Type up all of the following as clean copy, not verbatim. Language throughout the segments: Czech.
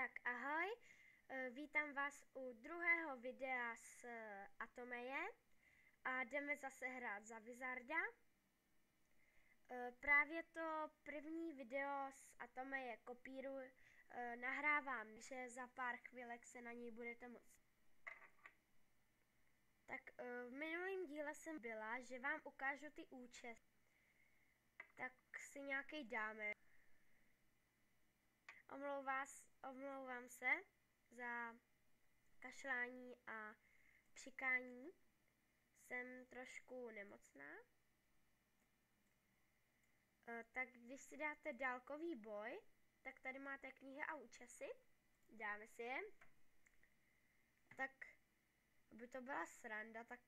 Tak ahoj, vítám vás u druhého videa z Atomeje a jdeme zase hrát za Wizarda. Právě to první video z Atomeje kopíruji, nahrávám, že za pár chvílek se na něj budete moct. Tak v minulém díle jsem byla, že vám ukážu ty účesy. Tak si nějaký dáme. Omlouvám se za kašlání a přikání. Jsem trošku nemocná. Tak když si dáte dálkový boj, tak tady máte knihy a účesy. Dáme si je. Tak, aby to byla sranda, tak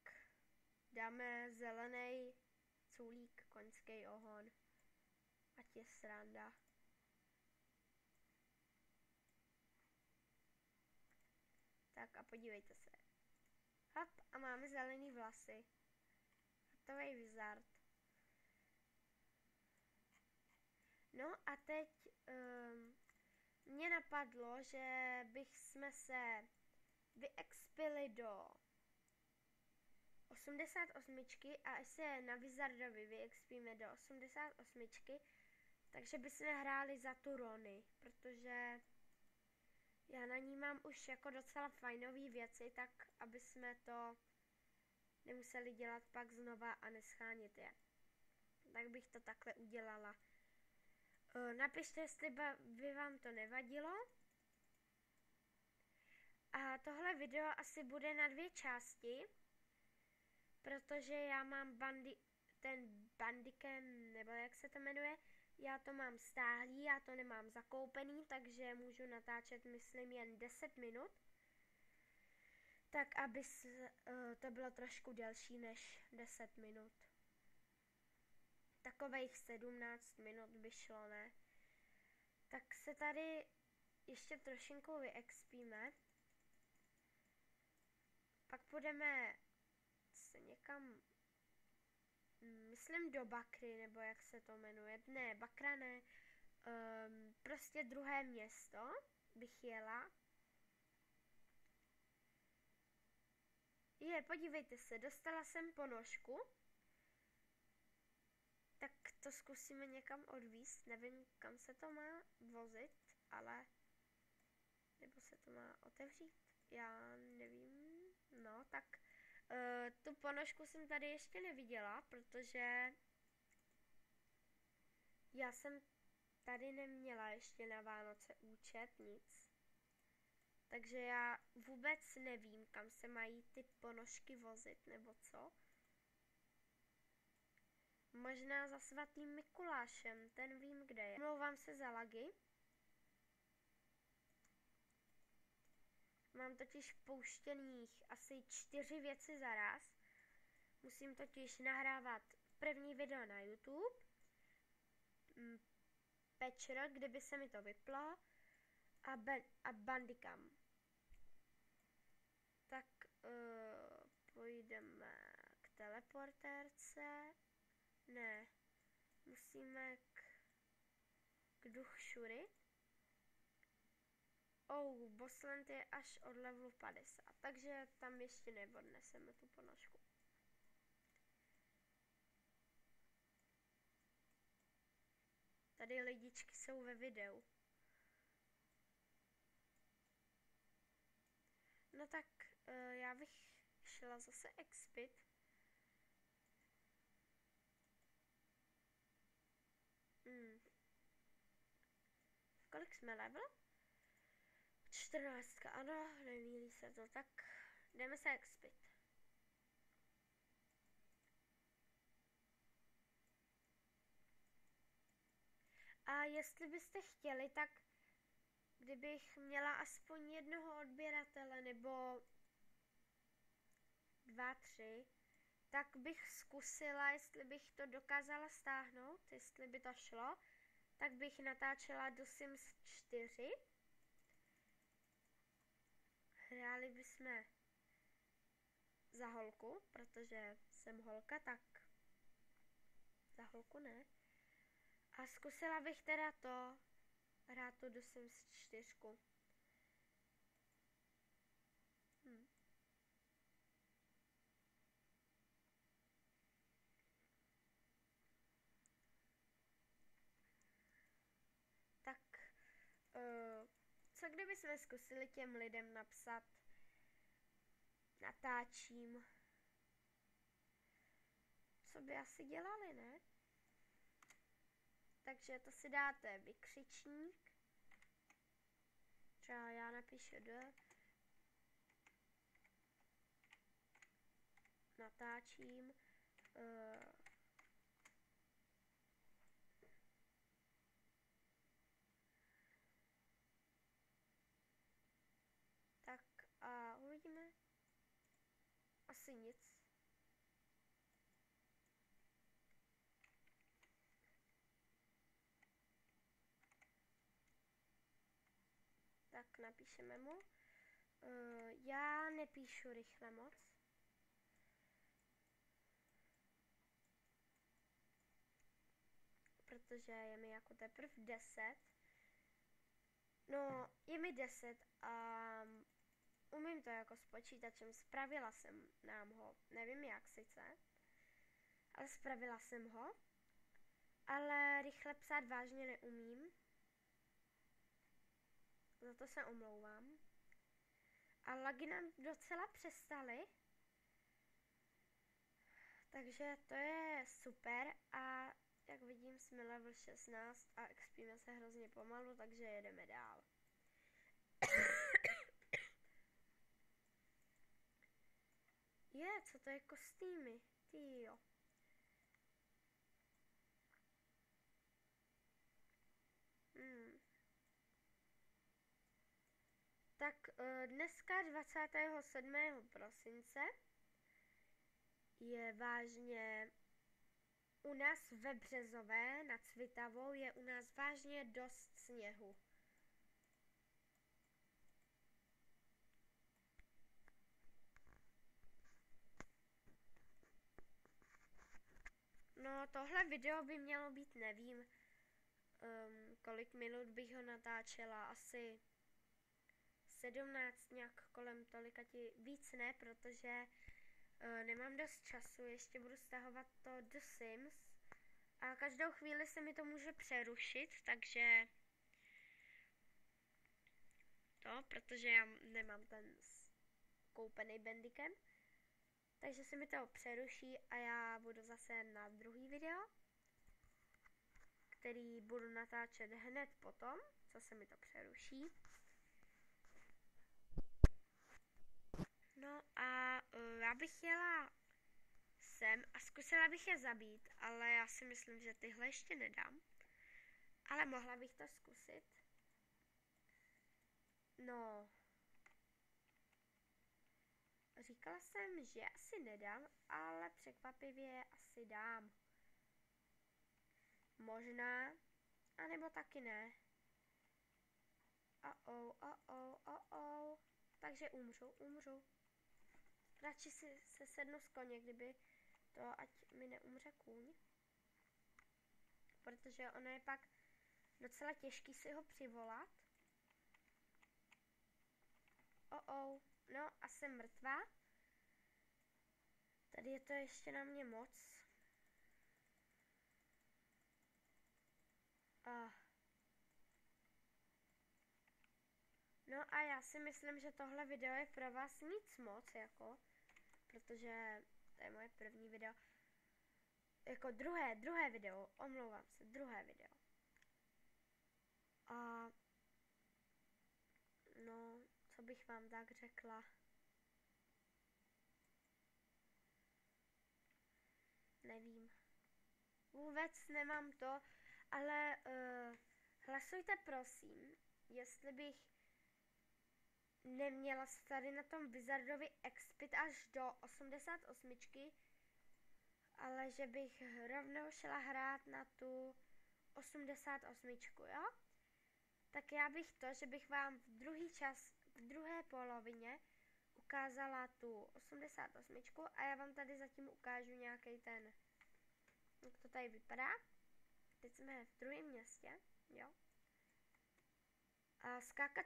dáme zelený culík, koňský ohon. Ať je sranda. Tak a podívejte se. Hop, a máme zelený vlasy. Hotový Wizard. No a teď mě napadlo, že bychom se vyexpili do 88 a až se na Wizardovi vyexpíme do 88, takže bychom hráli za tu Rony, protože já na ní mám už jako docela fajnové věci, tak aby jsme to nemuseli dělat pak znova a neschánit je. Tak bych to takhle udělala. Napište, jestli by vám to nevadilo. A tohle video asi bude na 2 části, protože já mám ten Bandicam, nebo jak se to jmenuje, já to mám stáhlý, já to nemám zakoupený, takže můžu natáčet, myslím, jen 10 minut. Tak, aby to bylo trošku delší než 10 minut. Takových 17 minut by šlo, ne? Tak se tady ještě trošinku vyexpíme. Pak půjdeme se někam, myslím do Bakry, nebo jak se to jmenuje. Ne, Bakra ne. Prostě druhé město bych jela. Podívejte se, dostala jsem ponožku. Tak to zkusíme někam odvízt. Nevím, kam se to má vozit, ale... Nebo se to má otevřít? Já nevím. No, tak... tu ponožku jsem tady ještě neviděla, protože... Já jsem tady neměla ještě na Vánoce účet, nic. Takže já vůbec nevím, kam se mají ty ponožky vozit, nebo co. Možná za svatým Mikulášem, ten vím, kde je. Omlouvám se za lagy. Mám totiž pouštěných asi 4 věci za raz. Musím totiž nahrávat první video na YouTube. Patcher, kdyby se mi to vyplo. A Bandicam. Tak půjdeme k teleportérce. Ne, musíme k Duchšury. Bossland je až od levelu 50, takže tam ještě neodneseme tu ponožku. Tady lidičky jsou ve videu. No tak já bych šla zase expit. Kolik jsme level? 14, ano, nemýlí se to, tak jdeme se expit. A jestli byste chtěli, tak kdybych měla aspoň jednoho odběratele, nebo 2, 3, tak bych zkusila, jestli bych to dokázala stáhnout, jestli by to šlo, tak bych natáčela do Sims 4. Hráli bychom za holku, protože jsem holka, tak za holku ne. A zkusila bych teda hrát to do Sims 4. kdybychom zkusili těm lidem napsat natáčím, co by asi dělali, ne? Takže to si dáte vykřičník. Třeba já napíšu natáčím. Tak a uvidíme. Asi nic. Tak napíšeme mu. Já nepíšu rychle moc. Protože je mi jako teprve 10. No, je mi 10 a umím to jako s počítačem. Spravila jsem nám ho. Nevím jak sice. Ale spravila jsem ho. Ale rychle psát vážně neumím. Za to se omlouvám. A lagy nám docela přestaly. Takže to je super a jak vidím jsme level 16 a expíme se hrozně pomalu, takže jedeme dál. Co to je kostýmy? Tyjo. Tak dneska 27. prosince je vážně u nás ve Březové nad Svitavou je u nás vážně dost sněhu. No tohle video by mělo být, nevím, kolik minut bych ho natáčela, asi 17 nějak kolem tolika víc ne, protože nemám dost času, ještě budu stahovat to The Sims a každou chvíli se mi to může přerušit, takže protože já nemám ten koupený Bandicam, takže se mi to přeruší a já budu zase na druhý video, který budu natáčet hned potom, co se mi to přeruší. No a já bych jela sem a zkusila bych je zabít, ale já si myslím, že tyhle ještě nedám. Ale mohla bych to zkusit. No. Říkala jsem, že asi nedám, ale překvapivě asi dám. Možná, anebo taky ne. Takže umřu. Radši si se sednu z koně, kdyby to, ať mi neumře kůň. Protože ono je pak docela těžký si ho přivolat. No a jsem mrtvá. Tady je to ještě na mě moc. No a já si myslím, že tohle video je pro vás nic moc, jako, protože to je moje první video. Jako druhé video, omlouvám se, druhé video. A no, co bych vám tak řekla? Nevím. Vůbec nemám to, ale hlasujte prosím, jestli bych neměla se tady na tom Wizardovi expit až do 88, ale že bych rovnou šla hrát na tu 88, jo? Tak já bych že bych vám v druhé polovině ukázala tu 88 a já vám tady zatím ukážu nějaký ten, jak to tady vypadá. Teď jsme v druhém městě, jo? A skákat